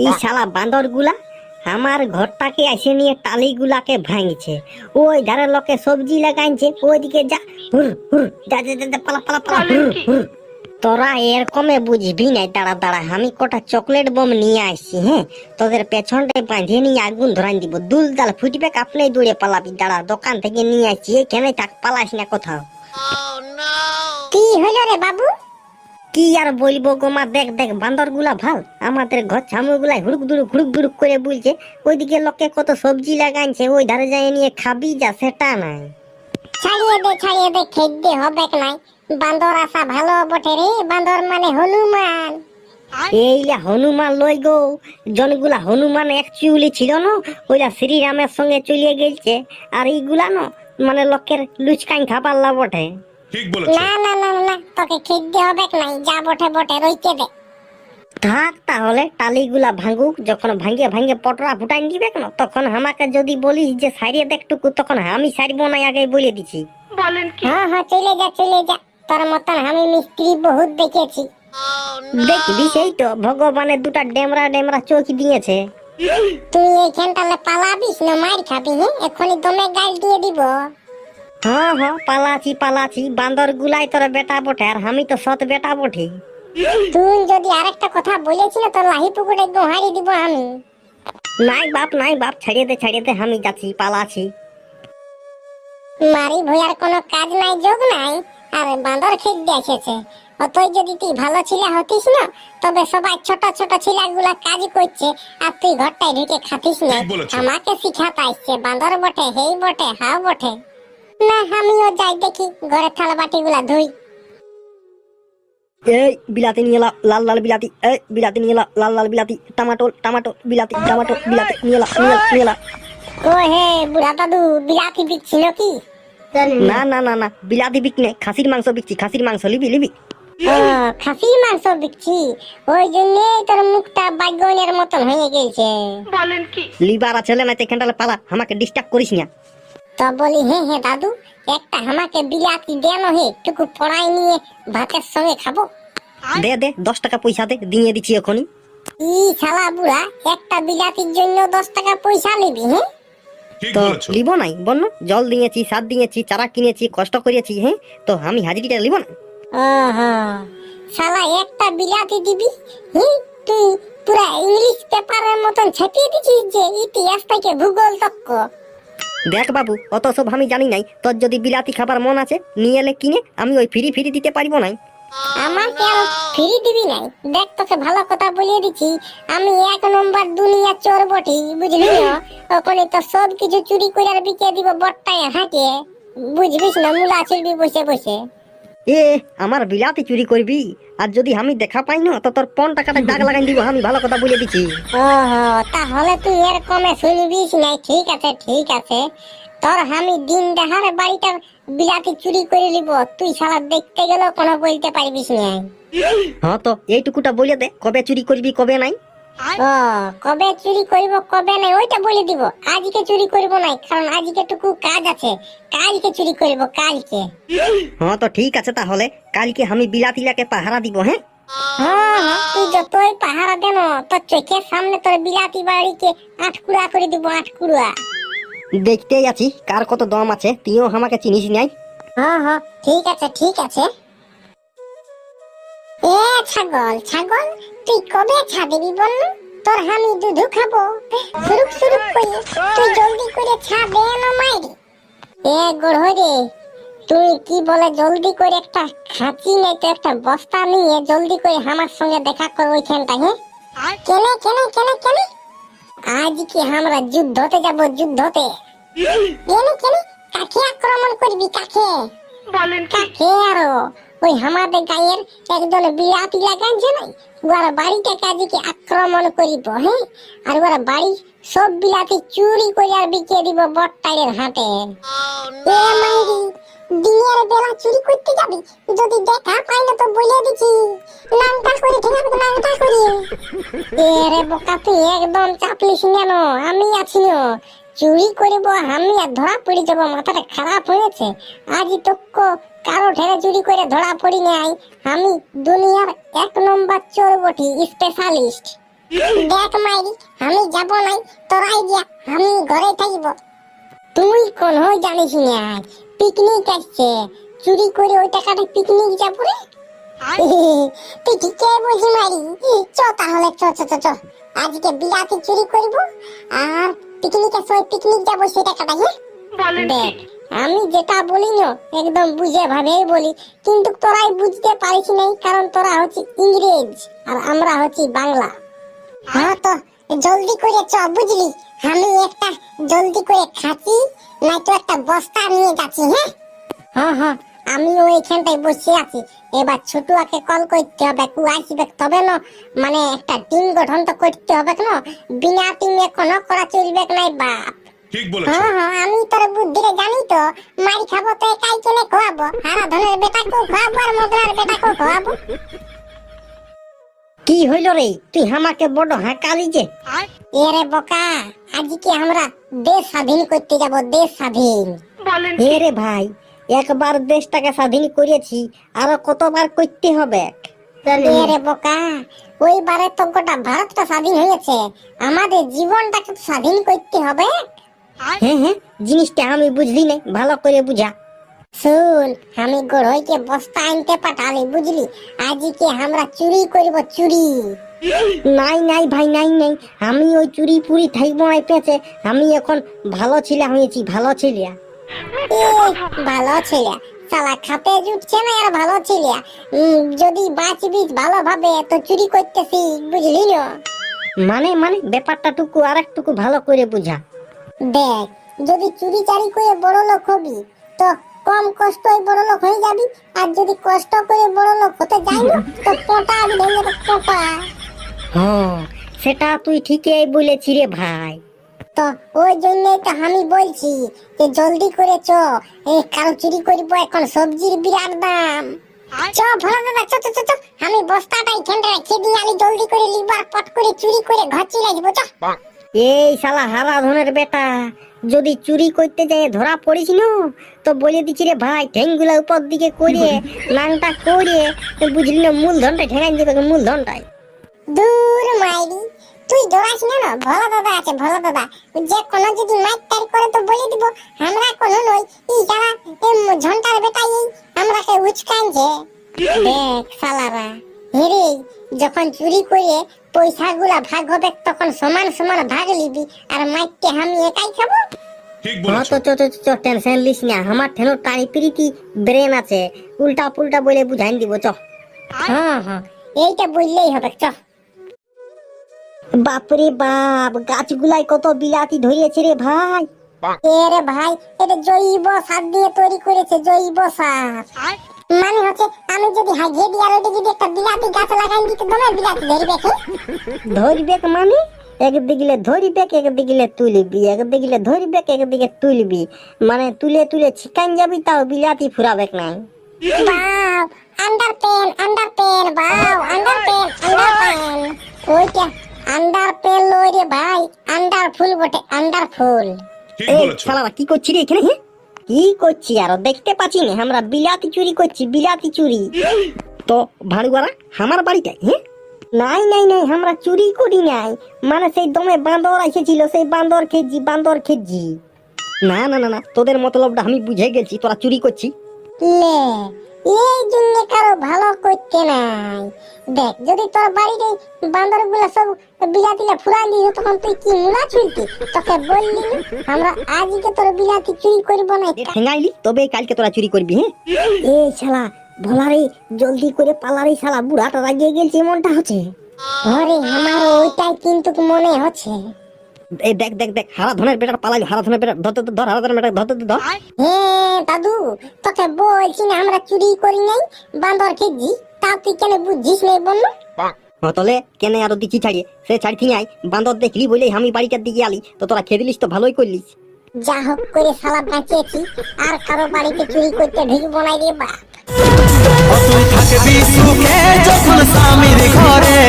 এই শালা বান্দর গুলা আমার ঘরটাকে এসে নিয়ে টালি গুলাকে ভাঙছে। ওই ধারে লোকে সবজি লাগাইছে, ওইদিকে যা হুর হুর যা যা যা, পালা পালা পালা হুর হুর। তোরা এরকমে বুঝবি নাই, দাঁড়া দাঁড়া, আমি কটা চকলেট বম নিয়ে আসছি। হ্যাঁ, তোদের পেছনটায় বাঁধিয়ে নিয়ে আগুন ধরাই দিব, দুল দাল ফুটবে, আপনি দৌড়ে পালাবি। দাঁড়া, দোকান থেকে নিয়ে আসছি, এখানে থাক, পালাস না কোথাও। কি হলো রে বাবু? কি আর বলবো গো মা, দেখ দেখ বান্দর গুলা ভাল, আমাদের ঘর ছামুর গুলাই হুড়ুক দুড়ুক করে বলছে। ওইদিকে লোকে কত সবজি লাগাইছে, ওই ধারে যাই নিয়ে খাবি যা, সেটা নাই। ছাড়িয়ে দে খেতে হবে নাই। বান্দর আসা ভালো বটে রে, বান্দর মানে হনুমান। এইলা হনুমান লই গো, জনগুলা হনুমান অ্যাকচুয়ালি ছিল না, ওইলা শ্রীরামের সঙ্গে চলে গেছে। আর এইগুলা না মানে লোকের লুচকাই খাবার লা বটে। ঠিক বলেছো। না, তোকে খেতে হবে নাই, যা বটে বটে রইতে দে। থাক তাহলে, টালিগুলা ভাঙুক, যখন ভাঙিয়ে ভাঙিয়ে পটরা ফুটাই দিবে না, তখন আমাকে যদি বলিস যে সারিয়ে দেখটুকু, তখন আমি সারবো না, আগে বলে দিছি। হ্যাঁ চলে যা, তোর মতন আমি মিস্ত্রি বহুত দেখেছি। দেখবি সেই তো ভগবানের দুটা ডেমরা চোখ দিয়েছে। তুই এইখানটালে পালাবিস না মার খাবি? হ্যাঁ, এখনই দমে গাল দিয়ে দিব। হ্যাঁ পালাছি, বান্দর গুলাই তোর বেটা বটে, আর আমি তো সৎ বেটা বটে। তুই যদি আরেকটা কথা বলেছি না, তোর লাহি পুকুরে গোহারি দিব আমি। নাই বাপ, ছাড়িয়ে দে, আমি যাচ্ছি, পালাছি। মারি ভইয়ার কোনো কাজ নাই, যোগ নাই, আর বান্দর খেতে এসেছে। অতই যদি তুই ভালো ছেলে হতিস না, তবে সবাই ছোট ছোট ছেলেগুলা কাজ করছে, আর তুই ঘরটায় ঢুকে খাতিস না। ঠিক বলেছো। আমাকে শিখাতে আসছে, বান্দর বটে, হেই বটে, হাও বটে। না, আমিও যাই দেখি ঘরে থালা বাটি গুলা ধুই। এই বিলাতি নিয়ে লাল বিলাতি, এই বিলাতি নিয়ে লাল বিলাতি, টমাটো বিলাতি, টমাটো বিলাতি নিয়ে লা। ও হে বুড়া দাদু, বিলাতি বিকছি নাকি? না, বিলাতি বিকনে, খাসির মাংস বিকছি, খাসির মাংস লিবি। ও, খাসির মাংস বিকছি, ওই জন্য তোর মুখটা বাইগনের মতন হয়ে গেছে। লিবার ছেলে না, এখানটালে পালা, আমাকে ডিস্টার্ব করিস না। তো বলি, হে দাদু, একটা আমাকে বিলাতি দেন হে, টুকু পড়াই নিয়ে ভাতের সঙ্গে খাবো। দে 10 টাকা পয়সা দে, দিয়ে দিচ্ছি এখনই। ই শালা বুড়া, একটা বিলাতির জন্য 10 টাকা পয়সা নিবি? হ্যাঁ, ঠিক তো বলেছো। লিব নাই বল না, জল দিয়েছি, সার দিয়েছি, চারা কিনেছি, কষ্ট করেছি। হ্যাঁ, তো আমি হাজিরিটা লিব না? ওহো, শালা একটা বিলাতি দিবি? হ্যাঁ, তুই পুরা ইংলিশ পেপারের মতন ছাপিয়ে দিছিস যে ইতিহাস থেকে ভূগোল তক্ক। দেখ বাবু, অত সব আমি জানি নাই, তোর যদি বিলাতি খাবার মন আছে নিয়ে এলে কিনে, আমি ওই ফ্রি দিতে পারবো নাই। আমাকে আর ফ্রি দিবি নাই? দেখ, তোকে ভালো কথা বলিয়ে দিচ্ছি, আমি 1 নম্বর দুনিয়া চোর বটি, বুঝলি না? ওখানে তো সব কিছু চুরি করে আর বিকে দিব বট্টায় হাঁটিয়ে, বুঝবিস না, মুলা চুরবি বসে বসে। এ আমার বিলাতি চুরি করবি, আর যদি আমি দেখা পাই না, তো তোর 5 টাকাটা দাগ লাগাই দিব, আমি ভালো কথা বলে দিচ্ছি। ওহো, তাহলে তুই এরকমে শুনবিস নাই? ঠিক আছে, তোর আমি দিন দেখার বাড়িটা বিলাতি চুরি করে নিব, তুই শালা দেখতে গেলেও কোনো বলতে পারবিস না। হ্যাঁ, তো এইটুকুটা বলে দে, কবে চুরি করবি কবে নাই। ও, কবে চুরি করব কবে নাই ওইটা বলে দিব। আজকে চুরি করব নাই, কারণ আজকে টুকু কাজ আছে, কালকে চুরি করব, কালকে। হ্যাঁ, তো ঠিক আছে, তাহলে কালকে আমি বিলাতিলাকে পাহারা দিব। হ্যাঁ, হ্যাঁ, তুই যতই পাহারা দেন, তোর চোখের সামনে তোর বিলাতি বাড়িকে আটকুড়া করে দিব, আটকুড়া। দেখতেই আছি কার কত দম আছে, তুইও আমাকে চিনিস নাই। হ্যাঁ, ঠিক আছে। এ ছাগল, তুই কবে ছা দিবি বল? তোর আমি দুধ খাবো, সুরুক করে, তুই জলদি করে ছা দে না মাইরি। এ গড় রে, তুই কি বলে জলদি করে একটা খাঁচি নাই তো একটা বস্তা নিয়ে জলদি করে আমার সঙ্গে দেখা কর ওইখানটা। হ্যাঁ, কেনে আজকে আমরা যুদ্ধতে যাব, যুদ্ধতে। কেনে কাকে আক্রমণ করবি? কাকে আরো ওই আমাদের গায়ের একজন বিরাটি লাগাইছে নাই, ওরা বাড়িটা কাজকে আক্রমণ করিব। হ্যাঁ, আর ওরা বাড়ি সব বিলাতি চুরি করে আর বিকিয়ে দিব বট্টাইয়ের হাটে। এ মাইরি, দিনের বেলা চুরি করতে যাবি? যদি দেখা পাই না তো বলে দিচ্ছি, নামটা করে ঠেকাবো, নামটা করে। এরে বোকা, তুই একদম চাপলিস কেন? আমি আছি না, চুরি করবো আমি আর ধরা পড়ে যাবো, মাথাটা খারাপ হয়েছে। আজ তোকে কারো ঠেলে চুরি করে ধরা পড়ি নাই। আমি দুনিয়ার 1 নম্বর চোর বটি, স্পেশালিস্ট। দেখ মাইরি, আমি যাব নাই, তোরাই যা, আমি ঘরে থাকব। তুই কোন জানিস না, পিকনিক আসছে, চুরি করে ওই টাকাটা পিকনিক যাবো রে। তুই ঠিকই বলছি মাইরি, চ তাহলে, চ চ চ চ, আজকে বিরাতে চুরি করব আর পিকনিকের সময় পিকনিক যাবো সেই টাকাটা। দেখ আমি যেটা বলি না একদম বুঝে ভাবেই বলি, কিন্তু তোরাই বুঝতে পারিস নাই, কারণ তোরা হচ্ছে ইংরেজ আর আমরা হচ্ছে বাংলা। হ্যাঁ তো জলদি করে চ, বুঝলি? আমি একটা জলদি করে খাচ্ছি, নাই তো একটা বস্তা নিয়ে যাচ্ছি। হ্যাঁ হ্যাঁ, আমি ওইখানটায় বসে আছি। এবার ছোটুয়াকে কল করতে হবে, কু আসবে তবে না, মানে একটা টিম গঠন তো করতে হবে না, বিনা টিমে কোনো করা চলবে নাই বাপ। ঠিক বলেছ। হ্যাঁ হ্যাঁ, আমি তোর বুদ্ধিরে জানি তো, মারি খাবো তো একাই কেনে খাওয়াবো, হারা ধনের বেটাকেও খাওয়াবো আর মদনার বেটাকেও খাওয়াবো। কি হইল রে, তুই আমাকে বড় হাঁকালি যে? এরে বোকা, আজকে আমরা দেশ স্বাধীন করতে যাব, দেশ স্বাধীন। এ রে ভাই, একবার দেশটাকে স্বাধীন করেছি, আরো কতবার করতে হবে? এরে বোকা, ওইবারে তো গোটা ভারতটা স্বাধীন হয়েছে, আমাদের জীবনটাকে তো স্বাধীন করতে হবে। হ্যাঁ হ্যাঁ, জিনিসটা আমি বুঝলি না, ভালো করে বুঝা। শুন, আমি গড়ইকে বস্তা আনতে পাঠালি, বুঝলি? আজকে আমরা চুরি করব, চুরি। নাই নাই ভাই, নাই নাই, আমি ওই চুরি পুরি থাকবো না পেঁচে। আমি এখন ভালো ছেলে হয়েছি, ভালো ছেলে। ভালো ছেলে সালা খাতে জুটছে না, আর ভালো ছেলে যদি বাঁচবি ভালোভাবে তো চুরি করতেছি, বুঝলি না? মানে মানে ব্যাপারটা টুকু আর একটুকু ভালো করে বুঝা। দেখ, যদি চুরি চারি করে বড় লোক হবি তো কম কষ্টই বড় লোক হয়ে যাবি, আর যদি কষ্ট করে বড় লোক হতে যাই না তো পোটা ভেঙে যাবে, পোটা। হ্যাঁ, সেটা তুই ঠিকই বলেছি রে ভাই। তো ওই জন্যই তো আমি বলছি যে জলদি করে চ, এই কাল চুরি করব, এখন সবজির বিরাট দাম। চ ভালো দাদা, চ চ চ চ, আমি বস্তাটা এখানে রেখে দিয়ে আমি জলদি করে লিবার পট করে চুরি করে ঘর চলে আসবো। চ। এই শালা হারা ধনের বেটা, যদি চুরি করতে যাই ধরা পড়িস না তো বলে দিচ্ছি রে ভাই, ঠ্যাংগুলা উপর দিকে করে নাংটা করে, বুঝলি না, মূলধনটা ঠেঙাই দেবে, মূলধনটাই। দূর মাইরি, তুই ডরাস না, না ভালো দাদা আছে, ভালো দাদা, যে কোনো যদি মাইটার করে তো বলে দিব আমরা কোনো নই, ই যারা ঝন্টার বেটাই আমরাকে উচকানছে। দেখ শালারা, হেরে যখন চুরি করে পয়সাগুলা ভাগ হবে তখন সমান সমান ভাগ লিবি, আর মাইটকে আমি একাই খাবো। ঠিক হ্যাঁ বলেছ। তো চ টেনশন লিস না, আমার ঠেনো টানি প্রীতি ব্রেন আছে, উল্টা পুল্টা বলে বুঝাই দিব। চ। হ্যাঁ হ্যাঁ, এইটা বললেই হবে, চ। বাপরে বাপ, গাছগুলাই কত বিলাতি ধরিয়েছে রে ভাই। এরে ভাই, এটা জৈব সার দিয়ে তৈরি করেছে, জৈব সার। মানে হচ্ছে আমি যদি হাগিয়ে দিই আর ওইটা যদি একটা বিলাতি গাছ লাগাই দিই তো দমে বিলাতি ধরবে কি? ধরবে মানে একদিকে ধরবে, একদিকে তুলবি, একদিকে ধরবে, একদিকে তুলবি, মানে তুলে তুলে ছিকান যাবি, তাও বিলাতি ফুরাবে নাই। বাও, আন্ডারপ্যান, আন্ডারপ্যান, বাও, আন্ডারপ্যান, আন্ডারপ্যান। ওইটা আন্ডারপ্যান লই রে ভাই, আন্ডারফুল বটে, আন্ডারফুল। ঠিক এই বলেছ। শালারা কি করছি রে এখানে? হ্যাঁ, কি করছি আর দেখতে পাচ্ছি না, আমরা বিলাতি চুরি করছি, বিলাতি চুরি। তো ভাড়ুয়ারা আমার বাড়িটাই? হ্যাঁ, নাই নাই নাই, আমরা চুরি করি নাই, মানে সেই দমে বান্দর এসেছিল, সেই বান্দর খেজি, বান্দর খেজি। না না না না, তোদের মতলবটা আমি বুঝে গেছি, তোরা চুরি করছি। লে, এই জন্য কারো ভালো করতে নাই। দেখ, যদি তোর বাড়িতে বান্দরগুলো সব বিলাতিলা ফুরাই দিত তখন তুই কি মুলা চুলতি? তোকে বললি না আমরা আজকে তোর বিলাতি চুরি করব না। ঠেঙাইলি তবে কালকে তোরা চুরি করবি। হ্যাঁ, এই শালা ভোলারে জলদি করে পালারে, শালা বুড়াটা রাগিয়ে গেছে মনটা হচ্ছে। আরে আমার ওইটাই কিন্তু মনে হচ্ছে। এই দেখ দেখ দেখ, হারা ধনের বেটার পালাইলো, হারা ধনের বেটার ধর ধর ধর, হারা ধনের বেটার ধর ধর ধর। হ্যাঁ দাদু, তোকে বলছি না আমরা চুরি করি নাই, বান্দর খেজি, তা তুই কেন বুঝিস নাই বললো? তলে কেন আরো দিচ্ছি ছাড়িয়ে, সে ছাড়ি থিয়ে আই, বান্দর দেখলি বলে আমি বাড়িটার দিকে আলি, তো তোরা খেয়ে দিলিস, তো ভালোই করলিস। যা হোক করে শালা বাঁচিয়েছি, আর কারো বাড়িতে চুরি করতে ঢুকবো না রে বাপ। তুই থাকবি সুখে যখন স্বামীর ঘরে।